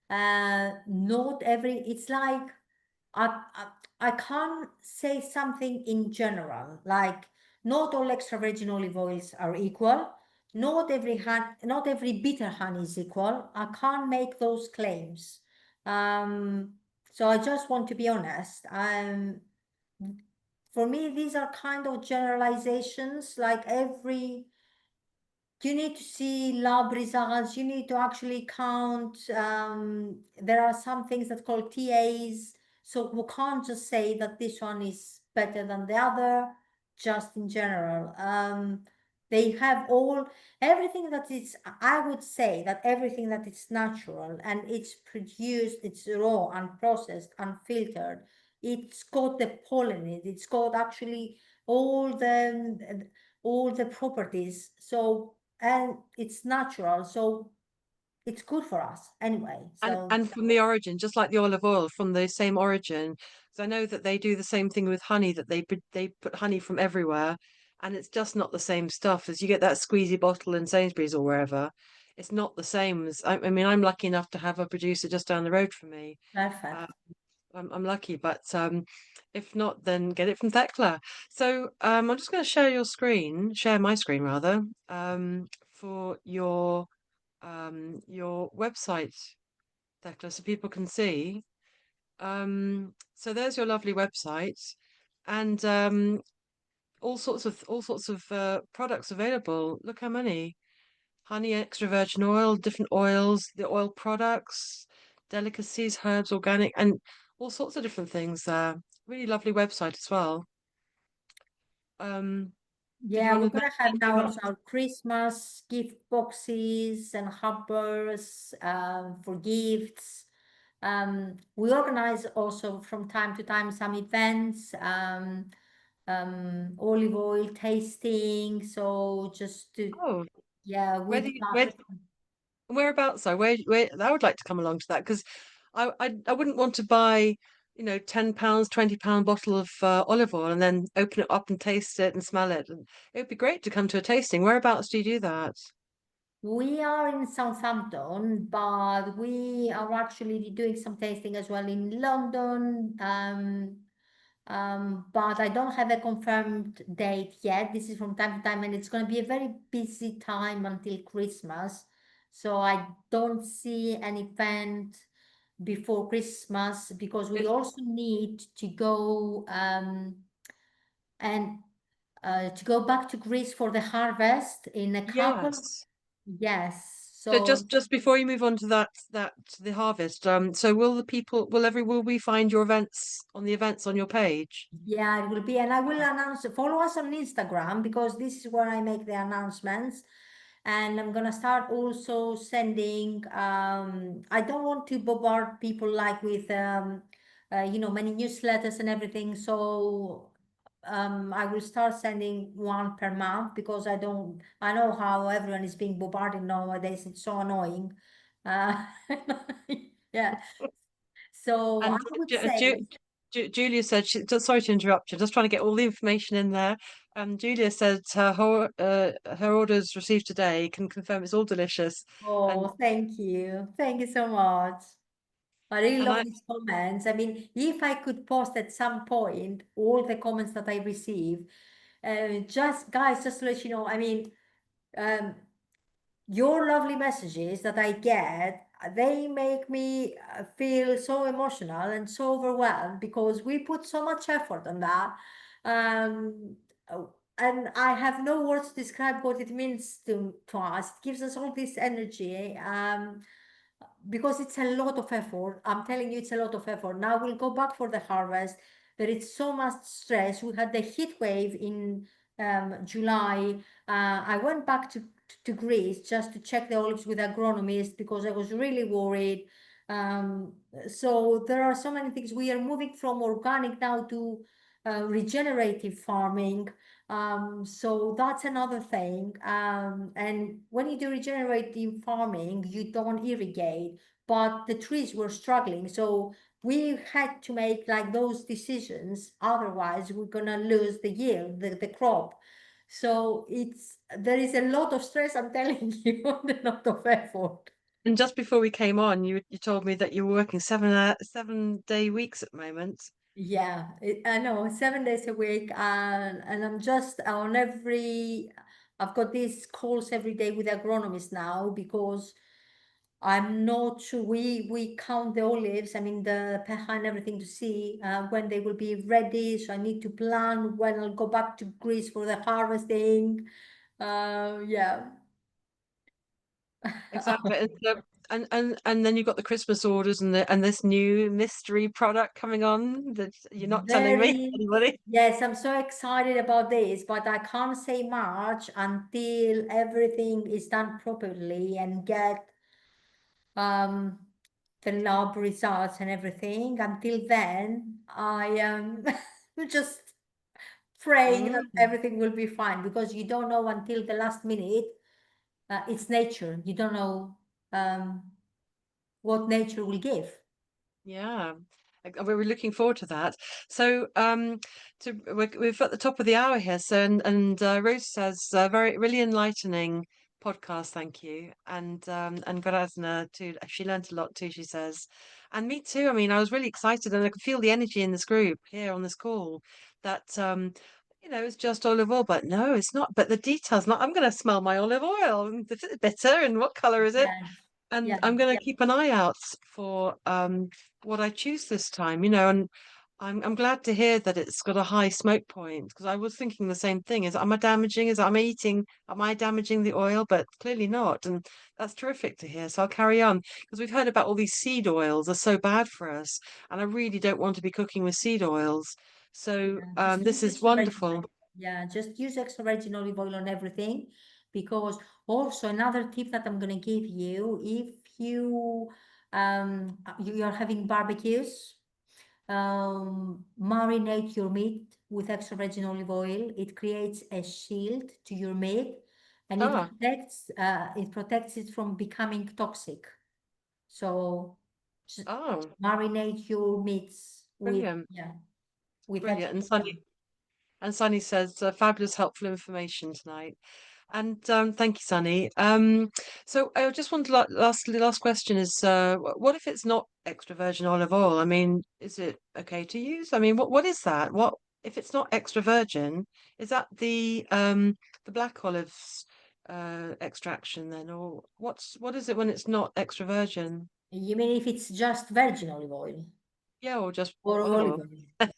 Not every, it's like, I can't say something in general, like not all extra virgin olive oils are equal. Not every bitter honey is equal. I can't make those claims. So I just want to be honest. For me, these are kind of generalizations, like you need to see lab results. You need to actually count. There are some things that call TAs. So we can't just say that this one is better than the other, just in general. They have everything that is, I would say that everything that is natural and it's produced, it's raw, unprocessed, unfiltered. It's got the pollen in it. It's got actually all the properties. So and it's natural, so it's good for us anyway. And So and from the origin, just like the olive oil, from the same origin. Because I know that they do the same thing with honey, that they put honey from everywhere, and it's just not the same stuff as you get that squeezy bottle in Sainsbury's or wherever. It's not the same as I mean, I'm lucky enough to have a producer just down the road from me. perfect. Uh, I'm lucky, but if not, then get it from Thekla. So I'm just going to share my screen rather, for your website, Thekla, so people can see. So there's your lovely website, and all sorts of products available. Look how many: honey, extra virgin oil, different oils, the oil products, delicacies, herbs, organic, and all sorts of different things there. Really lovely website as well. Did you Yeah, want we're to gonna mention have anything now about? also our Christmas gift boxes and hampers for gifts. We organize also from time to time some events, olive oil tasting. So just to, Oh, yeah, where we'd do you love where whereabouts? So where I would like to come along to that because I wouldn't want to buy, £10, £20 bottle of olive oil and then open it up and taste it and smell it. And it would be great to come to a tasting. Whereabouts do you do that? We are in Southampton, but we are actually doing some tasting as well in London. But I don't have a confirmed date yet. This is from time to time, and it's going to be a very busy time until Christmas. So I don't see an event before Christmas because we It, also need to go and to go back to Greece for the harvest in a couple. yes. Yes. So So just before you move on to the harvest, so will we find your events on your page? yeah, it will be, and I will announce, follow us on Instagram because this is where I make the announcements. And I'm gonna start also sending, I don't want to bombard people like with, many newsletters and everything. So, I will start sending one per month because I know how everyone is being bombarded nowadays. It's so annoying. Uh, yeah. So I And would say, Julia said, sorry to interrupt you, just trying to get all the information in there. Julia said her orders received today can confirm it's all delicious. And oh, thank you. Thank you so much. I really and love I these comments. I mean, if I could post at some point all the comments that I receive, just guys, just to let you know, I mean, um, your lovely messages that I get, they make me feel so emotional and so overwhelmed because we put so much effort on that. And I have no words to describe what it means to us. It gives us all this energy. Because it's a lot of effort. I'm telling you, it's a lot of effort. Now we'll go back for the harvest. There is so much stress. We had the heat wave in July. I went back to Greece just to check the olives with agronomist because I was really worried. Um, so there are so many things. We are moving from organic now to regenerative farming. So that's another thing. And when you do regenerative farming, you don't irrigate, but the trees were struggling. So we had to make like those decisions. Otherwise, we're gonna lose the yield, the crop. So there is a lot of stress, I'm telling you, and a lot of effort. and just before we came on, you told me that you were working 7 day weeks at the moment. Yeah, I know, 7 days a week, and I'm just on I've got these calls every day with agronomists now because I'm not sure. We count the olives, I mean the pH and everything to see when they will be ready. So I need to plan when I'll go back to Greece for the harvesting. Yeah. Exactly. And then you've got the Christmas orders and this new mystery product coming on that you're not telling me, Very, anybody. yes, I'm so excited about this, but I can't say much until everything is done properly and get um the lab results and everything. Until then, I am just praying that Mm. everything will be fine because you don't know until the last minute. It's nature. You don't know um, what nature will give. Yeah, we were looking forward to that. So, we're at the top of the hour here. So, and Rose says, very really enlightening podcast. Thank you, and Grazna too. She learnt a lot too. She says, and me too. I mean, I was really excited, and I could feel the energy in this group here on this call. That it's just olive oil, but no, it's not. But the details. Not. I'm going to smell my olive oil. And is it bitter? And what color is it? Yeah, And yeah, I'm going yeah, to keep an eye out for what I choose this time, and I'm glad to hear that it's got a high smoke point because I was thinking the same thing. Am I damaging the oil? But clearly not. And that's terrific to hear. So I'll carry on because we've heard about all these seed oils are so bad for us. And I really don't want to be cooking with seed oils. So yeah. Just this use is extra virgin. wonderful. Yeah, just use extra virgin olive oil on everything. Because also another tip that I'm gonna give you, if you are having barbecues, marinate your meat with extra virgin olive oil. It creates a shield to your meat, and it protects it from becoming toxic. So Oh, marinate your meats with, brilliant. yeah, with Brilliant. extra And salt. Sunny says fabulous, helpful information tonight. And thank you, Sunny. So I just want to last question is what if it's not extra virgin olive oil? I mean, is it okay to use? I mean, what is that? What if it's not extra virgin? Is that the black olives extraction then, or what is it when it's not extra virgin? You mean if it's just virgin olive oil Yeah, or just or olive olive oil. oil?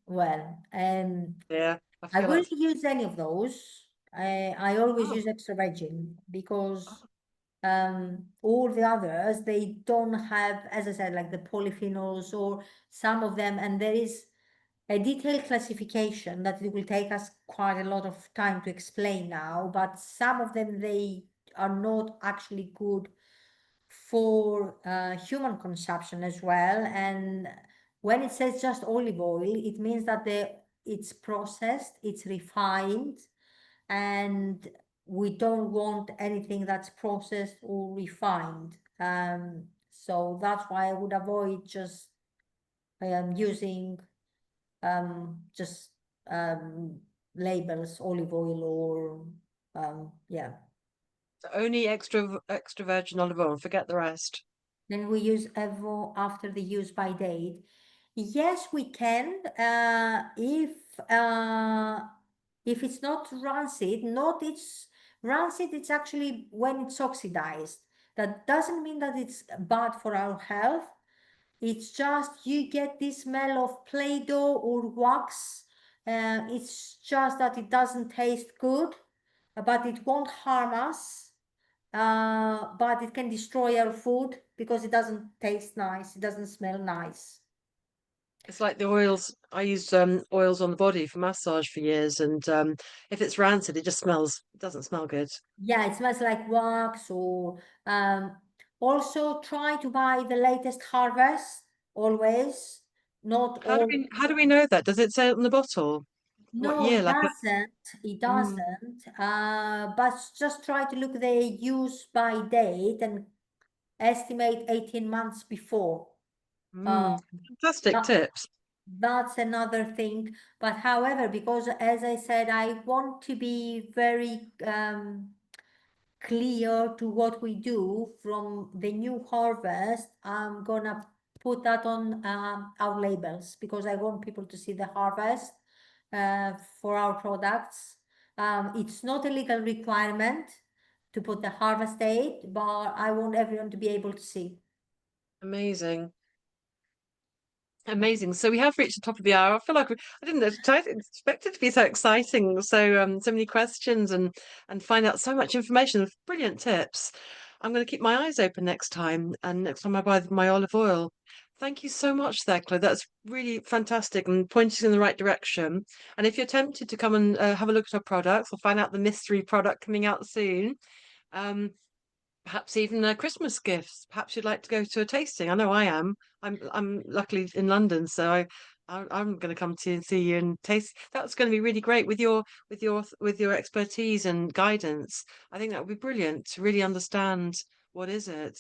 Well, Yeah, I I feel wouldn't that's use any of those. I always oh, use extra virgin oh, because all the others, they don't have, as I said, like the polyphenols or some of them, and there is a detailed classification that it will take us quite a lot of time to explain now, but some of them, they are not actually good for human consumption as well. And when it says just olive oil, it means that it's processed, it's refined, and we don't want anything that's processed or refined. So that's why I would avoid just using just um, labels, olive oil or yeah. so only extra virgin olive oil. Forget the rest. Then we use Evo after the use by date. Yes, we can. If it's not rancid, not it's rancid, it's actually when it's oxidized. That doesn't mean that it's bad for our health. It's just you get this smell of Play-Doh or wax. It's just that it doesn't taste good, but it won't harm us. But it can destroy our food because it doesn't taste nice. It doesn't smell nice. It's like the oils. I use oils on the body for massage for years, and if it's rancid, it just smells. It doesn't smell good. Yeah, it smells like wax or also try to buy the latest harvest always. Not all. How do we know that? Does it say it on the bottle? What No, year? it Like a doesn't. It mm, doesn't. But just try to look the use by date and estimate 18 months before. Uh, mm, fantastic that, tips. that's another thing. But however, because as I said, I want to be very clear to what we do from the new harvest, I'm gonna put that on our labels because I want people to see the harvest for our products. It's not a legal requirement to put the harvest date, but I want everyone to be able to see. Amazing. Amazing. So we have reached the top of the hour. I feel like I didn't expect it to be so exciting. So so many questions and find out so much information. Brilliant tips. I'm going to keep my eyes open next time, and next time I buy my olive oil. Thank you so much, Thekla. That's really fantastic and pointing in the right direction. And if you're tempted to come and have a look at our products or find out the mystery product coming out soon, um, perhaps even Christmas gifts. Perhaps you'd like to go to a tasting. I know I am. I'm luckily in London, so I'm going to come to see you and taste. That's going to be really great with your expertise and guidance. I think that would be brilliant to really understand what is it.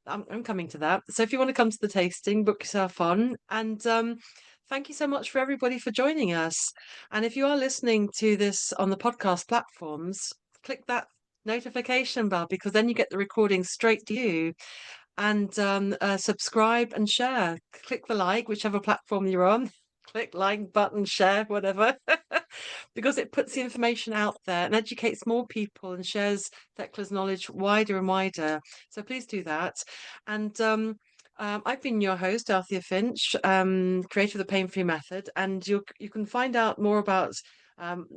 I'm coming to that. So if you want to come to the tasting, book yourself on. And thank you so much for everybody for joining us. And if you are listening to this on the podcast platforms, click that notification bell because then you get the recording straight to you and subscribe and share. Click the like, whichever platform you're on. Click like button, share, whatever, because it puts the information out there and educates more people and shares Thekla's knowledge wider and wider. So please do that. And I've been your host, Althea Finch, creator of the Pain Free Method, and you can find out more about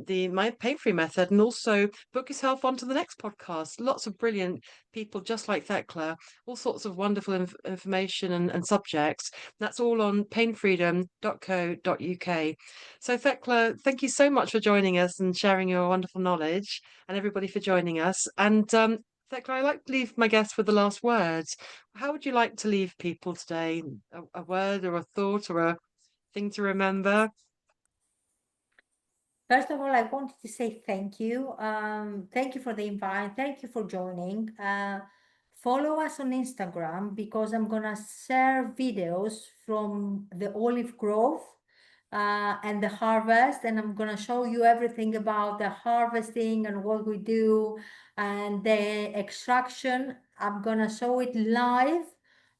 the my pain free method and also book yourself onto the next podcast. Lots of brilliant people just like Thekla, all sorts of wonderful information and subjects. That's all on painfreedom.co.uk. So Thekla, thank you so much for joining us and sharing your wonderful knowledge, and everybody for joining us. And Thekla, I like to leave my guests with the last words. How would you like to leave people today? A word or a thought or a thing to remember? First of all, I wanted to say thank you. Thank you for the invite. Thank you for joining. follow us on Instagram because I'm gonna share videos from the olive grove and the harvest, and I'm gonna show you everything about the harvesting and what we do and the extraction. I'm gonna show it live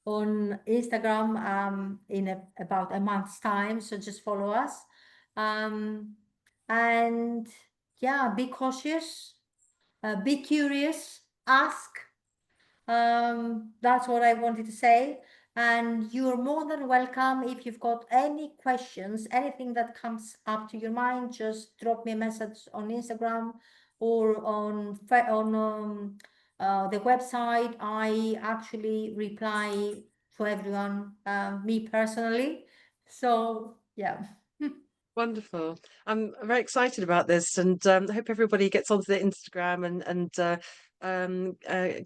on Instagram in about a month's time, so just follow us. And yeah, be cautious, be curious, ask. That's what I wanted to say. And you're more than welcome. If you've got any questions, anything that comes up to your mind, just drop me a message on Instagram or on the website. I actually reply to everyone, me personally. So yeah. Wonderful. I'm very excited about this, and I hope everybody gets onto the Instagram and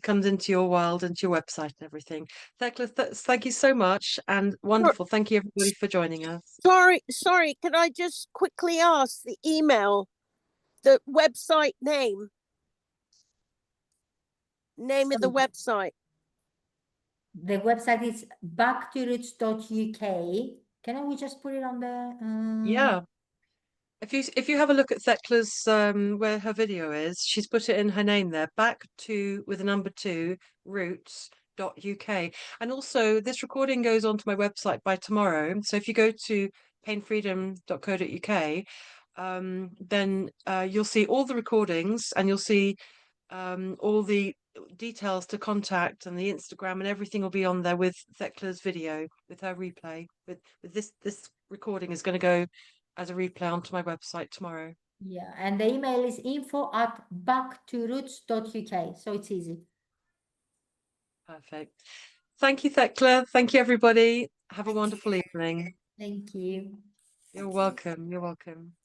comes into your world, into your website and everything. Thekla, thank you so much, and wonderful. Thank you everybody for joining us. Sorry, can I just quickly ask the email, the website name of the website? The website is backtoroot.uk. Can we just put it on the Yeah. If you have a look at Thekla's where her video is, she's put it in her name there, back to with the number 2 roots.uk. And also this recording goes onto my website by tomorrow. So if you go to painfreedom.co.uk, then you'll see all the recordings and you'll see all the details to contact, and the Instagram and everything will be on there with Thekla's video, with her replay. With this recording is going to go as a replay onto my website tomorrow. Yeah, and the email is info@backtoroot.uk, so it's easy. Perfect. Thank you, Thekla. Thank you, everybody. Have a wonderful evening. Thank you. You're welcome. You're welcome.